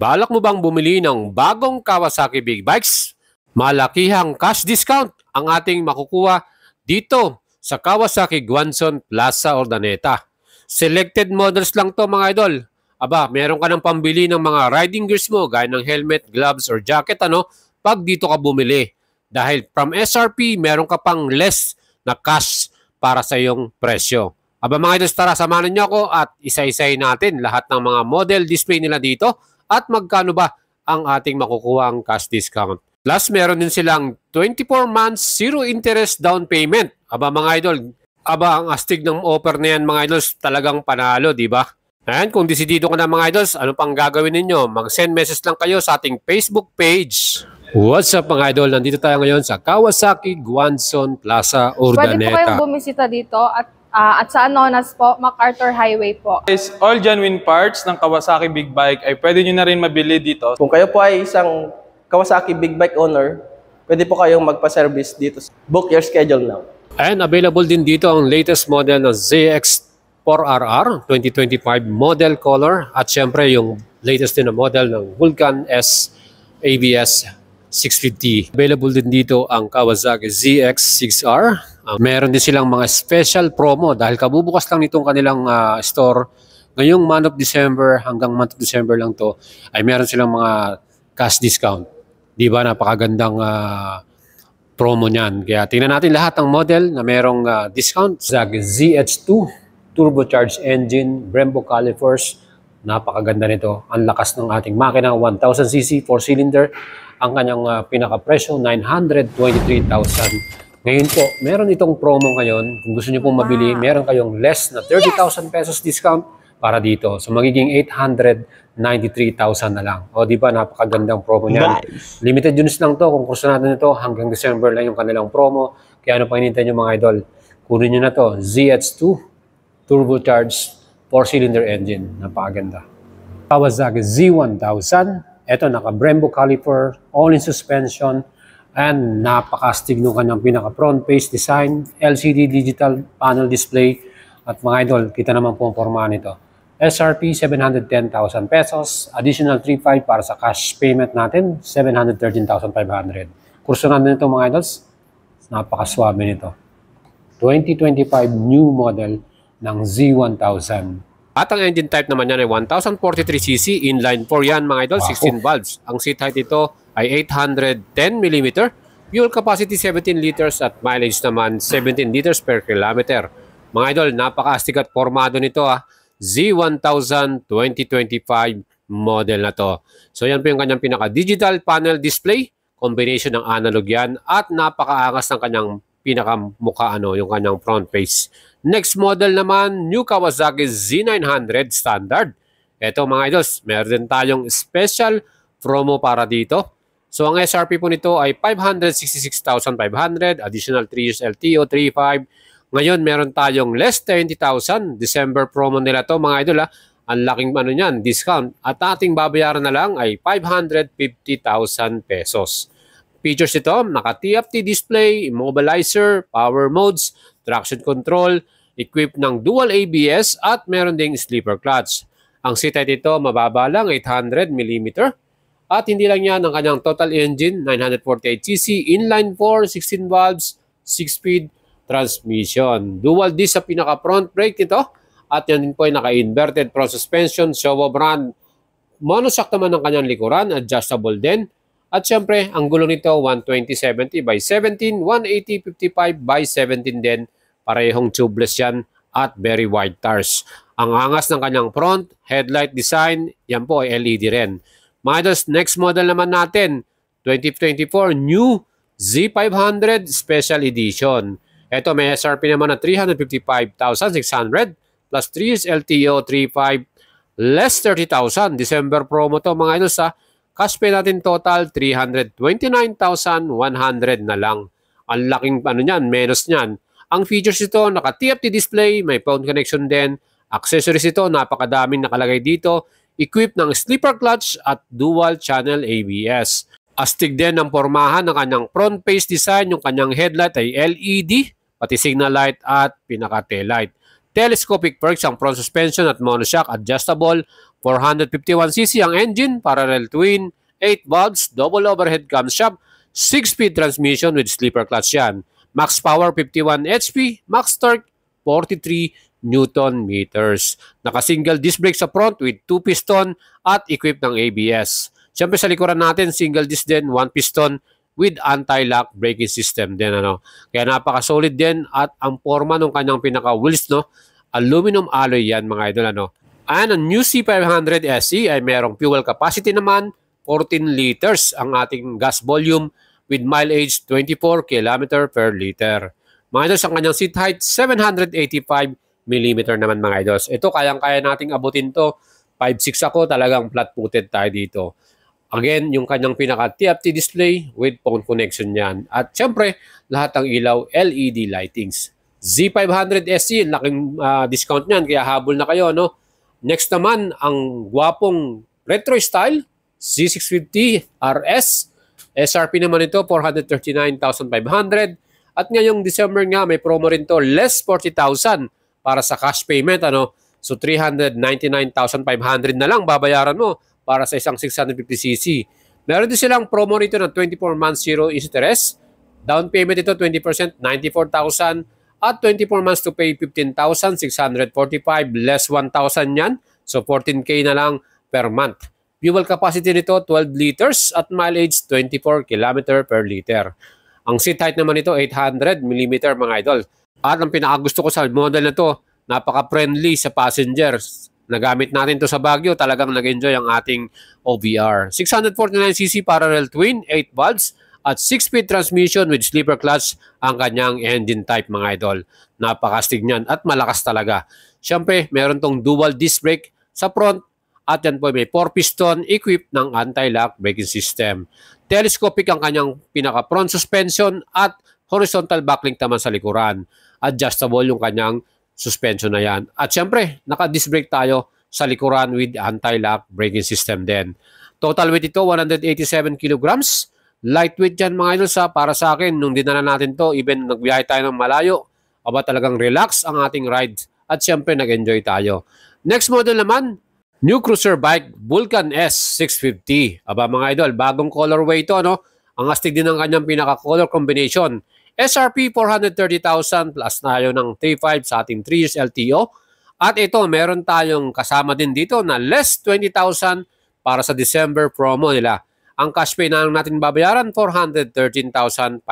Balak mo bang bumili ng bagong Kawasaki Big Bikes? Malakihang cash discount ang ating makukuha dito sa Kawasaki Guanzon Plaza Urdaneta. Selected models lang to mga idol. Aba, meron ka ng pambili ng mga riding gears mo gaya ng helmet, gloves, or jacket pag dito ka bumili. Dahil from SRP, meron ka pang less na cash para sa iyong presyo. Aba mga idol, tara samahan niyo ako at isa-isahin natin lahat ng mga model display nila dito at magkano ba ang ating makukuha ang cash discount. Plus, meron din silang 24 months zero interest down payment. Aba mga idol, ang astig ng offer na yan mga idols, talagang panalo, di ba? And kung desidido ka na mga idols, ano pang gagawin ninyo? Mag-send message lang kayo sa ating Facebook page. What's up mga idol? Nandito tayo ngayon sa Kawasaki Guanzon Plaza Urdaneta. Pwede po kayong bumisita dito at sa Anonas po, MacArthur Highway po. Guys, all genuine parts ng Kawasaki Big Bike ay pwede nyo na rin mabili dito. Kung kayo po ay isang Kawasaki Big Bike owner, pwede po kayong magpa-service dito. Book your schedule now. And available din dito ang latest model ng ZX4RR 2025 model color at syempre yung latest din na model ng Vulcan S ABS 650. Available din dito ang Kawasaki ZX6R. Meron din silang mga special promo dahil kabubukas lang nitong kanilang store ngayong month of December hanggang month of December lang to ay meron silang mga cash discount. Di ba napakagandang promo niyan. Kaya tingnan natin lahat ng model na merong discount. ZH2 turbocharged engine, Brembo calipers. Napakaganda nito. Ang lakas ng ating makina, 1000cc, 4-cylinder. Ang kanyang pinaka-presyo, 923,000. Ngayon po, meron itong promo ngayon. Kung gusto niyo pong mabili, meron kayong less na 30,000 pesos discount para dito. So magiging 893,000 na lang. O di ba napakagandang promo niyan. Nice. Limited units lang to. Kung gusto natin ito, hanggang December lang yung kanilang promo. Kaya ano pa hinintay nyo mga idol? Kunin nyo na to. ZH2 turbocharged 4-cylinder engine. Napakaganda. Kawasaki Z1000. Ito naka Brembo caliper, all-in suspension, and napakastig nung kanyang pinaka front face design, LCD digital panel display. At mga idol, kita naman po ang pormahan nito. SRP, 710,000 pesos. Additional 3.5 para sa cash payment natin, 713,500. Kurso natin ito mga idols. Napakaswabe nito. 2025 new model ng Z1000. At ang engine type naman yan ay 1043cc, inline 4 yan mga idol, 16 valves. Ang seat height ito ay 810mm. Fuel capacity 17 liters at mileage naman 17 liters per kilometer. Mga idol, napaka-astig at formado nito Z1000 2025 model na to. So yan po yung kanyang pinaka-digital panel display. Combination ng analog yan at napaka-angas ng kanyang pinaka-mukha, yung kanyang front face. Next model naman, new Kawasaki Z900 Standard. Ito mga idols, meron din tayong special promo para dito. So ang SRP po nito ay 566,500, additional 3 years LTO, 3.5. Ngayon, meron tayong less 20,000. December promo nila to mga idol. Ang laking niyan, discount. At ating babayaran na lang ay 550,000 pesos. Features ito, naka-TFT display, immobilizer, power modes, traction control, equipped ng dual ABS at meron ding sleeper clutch. Ang seat height ito, mababa lang, 800mm. At hindi lang yan ang kanyang total engine, 948cc, inline 4, 16 valves, 6-speed, transmission. Dual disc sa pinaka-front brake nito at yan din po ay naka-inverted front suspension, Showa brand. Monoshock naman ang kanyang likuran, adjustable din. At syempre, ang gulong nito 120/70 by 17, 180/55 by 17 din. Parehong tubeless yan at very wide tires. Ang angas ng kanyang front, headlight design, yan po ay LED rin. Mga idols, next model naman natin, 2024 new Z500 Special Edition. Ito may SRP naman na 355,600 plus 3 years LTO, 3.5, less 30,000. December promo to mga idols Cash pay natin total 329,100 na lang. Ang laking niyan, menos niyan. Ang features ito, naka-TFT display, may phone connection din. Accessories ito, napakadaming nakalagay dito. Equipped ng sleeper clutch at dual channel ABS. Astig din ang pormahan ng kanyang front face design. Yung kanyang headlight ay LED, pati signal light at pinaka-tail light. Telescopic perks ang front suspension at monoshock adjustable. 451cc ang engine, parallel twin, 8 valves, double overhead camshaft, 6-speed transmission with sleeper clutch yan. Max power 51 HP, max torque 43 Newton meters. Naka-single disc brake sa front with 2 piston at equipped ng ABS. Siyempre sa likuran natin, single disc din, 1 piston with anti-lock braking system din. Kaya napaka-solid din at ang forma ng kanyang pinaka-wheels, aluminum alloy yan mga idol. And ang new C500 SE ay merong fuel capacity naman, 14 liters ang ating gas volume with mileage 24 km per liter. Mga idols, ang kanyang seat height 785 mm naman mga idols. Ito kayang-kaya nating abutin to. 5'6" ako, talagang flat-footed tayo dito. Again, yung kanyang pinaka-TFT display with phone connection yan. At syempre, lahat ng ilaw LED lightings. Z500 SE, laking discount niyan, kaya habol na kayo. Next naman, ang gwapong retro style Z650 RS. SRP naman ito, 439,500. At ngayong December nga, may promo rin to, less 40,000 para sa cash payment. So, 399,500 na lang babayaran mo para sa isang 650cc. Meron din silang promo rito na 24 months zero interest. Down payment ito, 20%, 94,000. At 24 months to pay, 15,645. Less 1,000 yan. So, 14K na lang per month. Fuel capacity nito, 12 liters at mileage, 24 km per liter. Ang seat height naman nito, 800 mm mga idol. At ang pinakagusto ko sa model na to, napaka-friendly sa passengers. Nagamit natin to sa Baguio, talagang nag-enjoy ang ating OBR. 649cc parallel twin, 8 valves, at 6-speed transmission with sleeper clutch ang kanyang engine type mga idol. Napakastig niyan at malakas talaga. Siyempre, meron tong dual disc brake sa front. At yan po may 4-piston equipped ng anti-lock braking system. Telescopic ang kanyang pinaka-front suspension at horizontal backlink naman sa likuran. Adjustable yung kanyang suspension na yan. At syempre, naka-disc brake tayo sa likuran with anti-lock braking system din. Total weight ito, 187 kilograms. Lightweight yan mga idol para sa akin. Nung dinala natin to, even nagbiyahe tayo ng malayo, talagang relax ang ating ride. At syempre, nag-enjoy tayo. Next model naman, new cruiser bike, Vulcan S650. Mga idol, bagong colorway ito, Ang astig din ng kanyang pinaka-color combination. SRP 430,000 plus tayo ng 3.5 sa ating 3 years LTO. At ito, meron tayong kasama din dito na less 20,000 para sa December promo nila. Ang cash pay na lang natin babayaran, 413,500.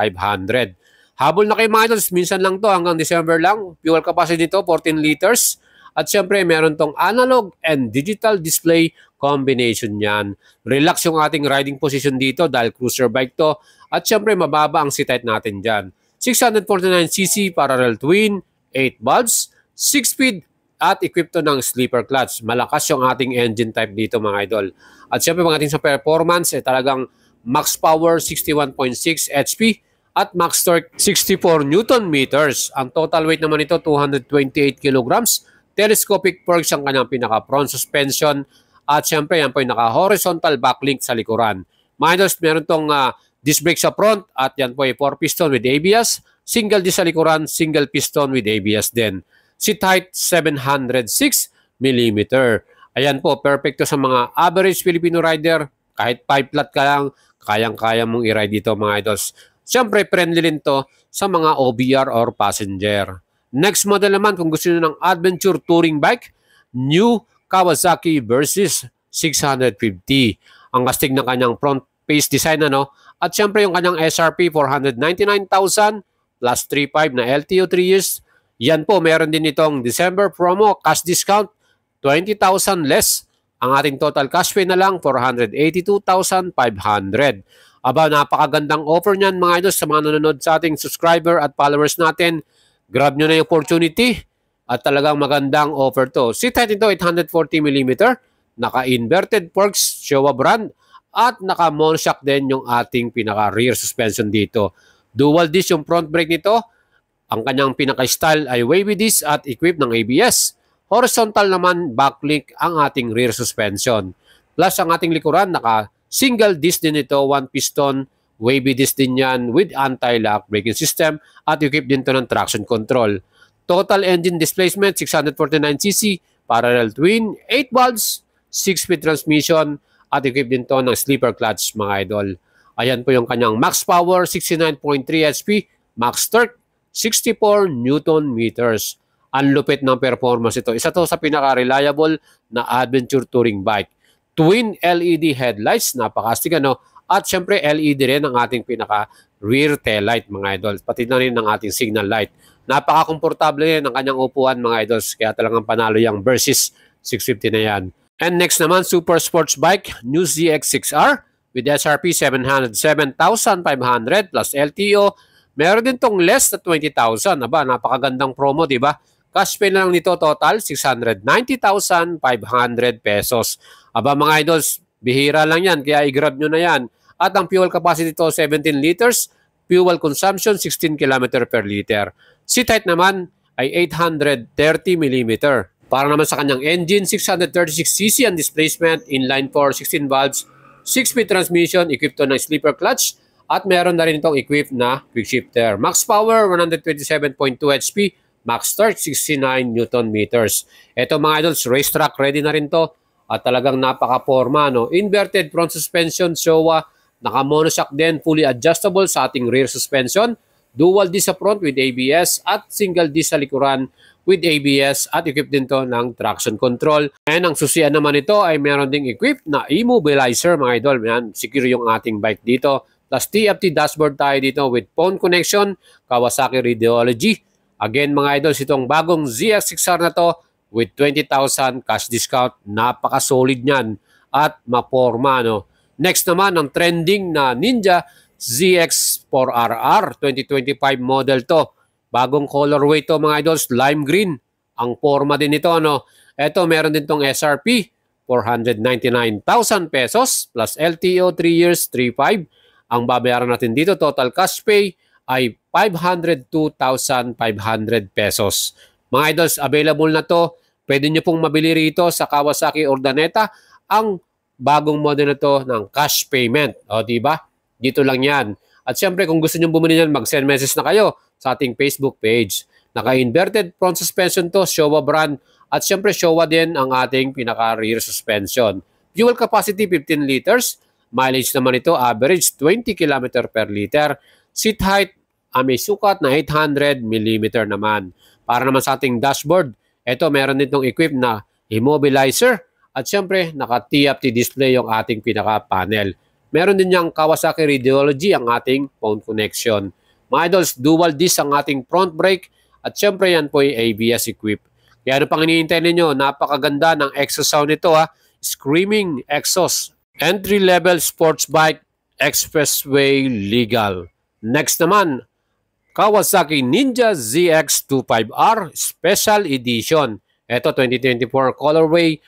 Habol na kayo mga idols, minsan lang to hanggang December lang. Fuel capacity nito, 14 liters. At syempre, meron tong analog and digital display combination yan. Relax yung ating riding position dito dahil cruiser bike to. At syempre, mababa ang seat height natin dyan. 649cc parallel twin, 8 valves, 6-speed at equipped to ng sleeper clutch. Malakas yung ating engine type dito mga idol. At syempre, mga ating sa performance, talagang max power 61.6 HP at max torque 64 Newton meters. Ang total weight naman ito, 228 kilograms. Telescopic forks ang kanyang pinaka-front suspension at syempre yan po yung naka-horizontal backlink sa likuran. Minus meron tong disc brake sa front at yan po ay 4-piston with ABS, single disc sa likuran, single piston with ABS din. Seat height 706 mm. Ayan po, perfecto sa mga average Filipino rider. Kahit 5 flat ka lang, kayang-kaya mong i-ride dito mga idols. Syempre friendly rin to sa mga OBR or passenger. Next model naman, kung gusto nyo ng adventure touring bike, new Kawasaki Versys 650. Ang kastig ng kanyang front face design, At syempre yung kanyang SRP, 499,000 plus 3.5 na LTO 3 years. Yan po, meron din itong December promo, cash discount, 20,000 less. Ang ating total cash pay na lang, 482,500. Napakagandang offer niyan mga idols sa mga nanonood sa ating subscriber at followers natin. Grab nyo na yung opportunity at talagang magandang offer to. Seat height ito 840 mm, naka-inverted forks, Showa brand, at naka-monoshock din yung ating pinaka-rear suspension dito. Dual disc yung front brake nito. Ang kanyang pinaka-style ay wavy disc at equipped ng ABS. Horizontal naman backlink ang ating rear suspension. Plus ang ating likuran, naka-single disc din ito, 1 piston, wavy disc din yan with anti-lock braking system at equipped din to ng traction control. Total engine displacement 649cc, parallel twin, 8 valves, 6-speed transmission at equipped din to ng sleeper clutch mga idol. Ayan po yung kanyang max power, 69.3 HP, max torque, 64 Newton meters. Ang lupit ng performance ito. Isa to sa pinaka-reliable na adventure touring bike. Twin LED headlights, napakastig ano. At syempre LED rin ang ating pinaka-rear tail light mga idol. Pati na rin ang ating signal light. Napaka-komportable rin ang kanyang upuan mga idols. Kaya talagang panalo yung Versys 650 na yan. And next naman, super sports bike, new ZX6R with SRP 707,500 plus LTO. Meron din tong less na 20,000. Aba, napakagandang promo, di ba? Cash pay na lang nito total, 690,500 pesos. Aba mga idols, bihira lang yan, kaya i-grab nyo na yan. At ang fuel capacity to 17 liters, fuel consumption 16 km per liter. Seat height naman ay 830 mm. Para naman sa kanyang engine, 636cc ang displacement, inline 4, 16 valves, 6-speed transmission, equipped to ng sleeper clutch, at meron na rin itong equipped na quick shifter. Max power, 127.2 HP, max torque, 69 Newton meters. Ito mga idols, racetrack ready na rin to. At talagang napaka-forma, no? Inverted front suspension, Showa. Naka-monoshock din, fully adjustable sa ating rear suspension. Dual disc sa front with ABS at single disc sa likuran with ABS at equipped din to ng traction control. And ang susian naman ito ay meron ding equipped na immobilizer mga idol. Yan, secure yung ating bike dito. Plus TFT dashboard tayo dito with phone connection, Kawasaki Radiology. Again mga idols, itong bagong ZX6R na to with 20,000 cash discount. Napaka-solid niyan at maporma. No? Next naman, ang trending na Ninja ZX4RR 2025 model to. Bagong colorway to mga idols, lime green. Ang forma din ito. No? Ito, meron din tong SRP, 499,000 pesos plus LTO 3 years, 3.5. Ang babayaran natin dito, total cash pay, ay 502,500 pesos. Mga idols, available na to. Pwede nyo pong mabili rito sa Kawasaki Urdaneta ang bagong model na to ng cash payment. O, diba? Dito lang yan. At syempre, kung gusto nyo bumili yan, mag-send message na kayo sa ating Facebook page. Naka-inverted front suspension to, Showa brand. At syempre, Showa din ang ating pinaka-rear suspension. Fuel capacity, 15 liters. Mileage naman ito, average 20 km per liter. Seat height, may sukat na 800 mm naman. Para naman sa ating dashboard, ito meron ditong equipped na immobilizer at syempre naka-TFT display yung ating pinaka-panel. Meron din yung Kawasaki Radiology ang ating phone connection. Mga idols, dual disc ang ating front brake at syempre yan po ay ABS equipped. Kaya ano pang hinihintay ninyo, napakaganda ng exhaust sound nito ha. Screaming exhaust. Entry-level sports bike, expressway legal. Next naman, Kawasaki Ninja ZX25R Special Edition. Ito, 2024 colorway.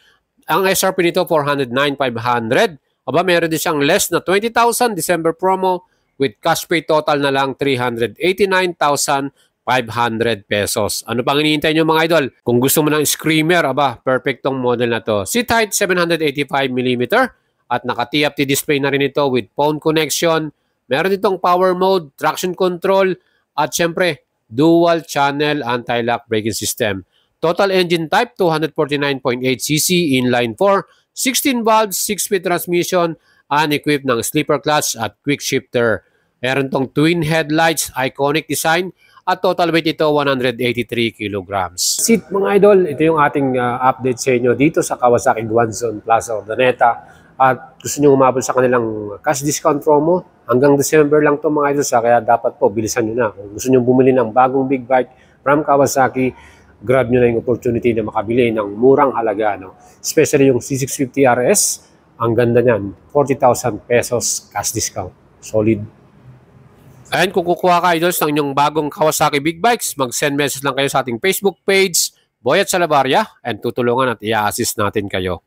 Ang SRP nito, 409,500. Aba, meron din siyang less na 20,000 December promo with cash pay total na lang 389,500 pesos. Ano pang hinihintay nyo mga idol? Kung gusto mo ng screamer, aba, perfect tong model na to. Seat height, 785 mm. At naka-TFT display na rin ito with phone connection. Meron ditong power mode, traction control, at syempre, dual channel anti-lock braking system. Total engine type, 249.8cc, inline 4, 16 valves, 6-speed transmission, and equipped ng sleeper clutch at quick shifter. Meron tong twin headlights, iconic design, at total weight ito, 183 kilograms. Seat mga idol, ito yung ating update sa inyo dito sa Kawasaki Guanzon Plaza Urdaneta. At gusto nyo umabot sa kanilang cash discount promo, hanggang December lang to mga idols, kaya dapat po bilisan nyo na. Kung gusto nyo bumili ng bagong big bike from Kawasaki, grab nyo na yung opportunity na makabili ng murang halaga. No? Especially yung C650 RS, ang ganda niyan, 40,000 pesos cash discount. Solid. And kung kukuha ka idols ng inyong bagong Kawasaki big bikes, mag-send message lang kayo sa ating Facebook page, Boyet Salabarria, and tutulungan at i-assist natin kayo.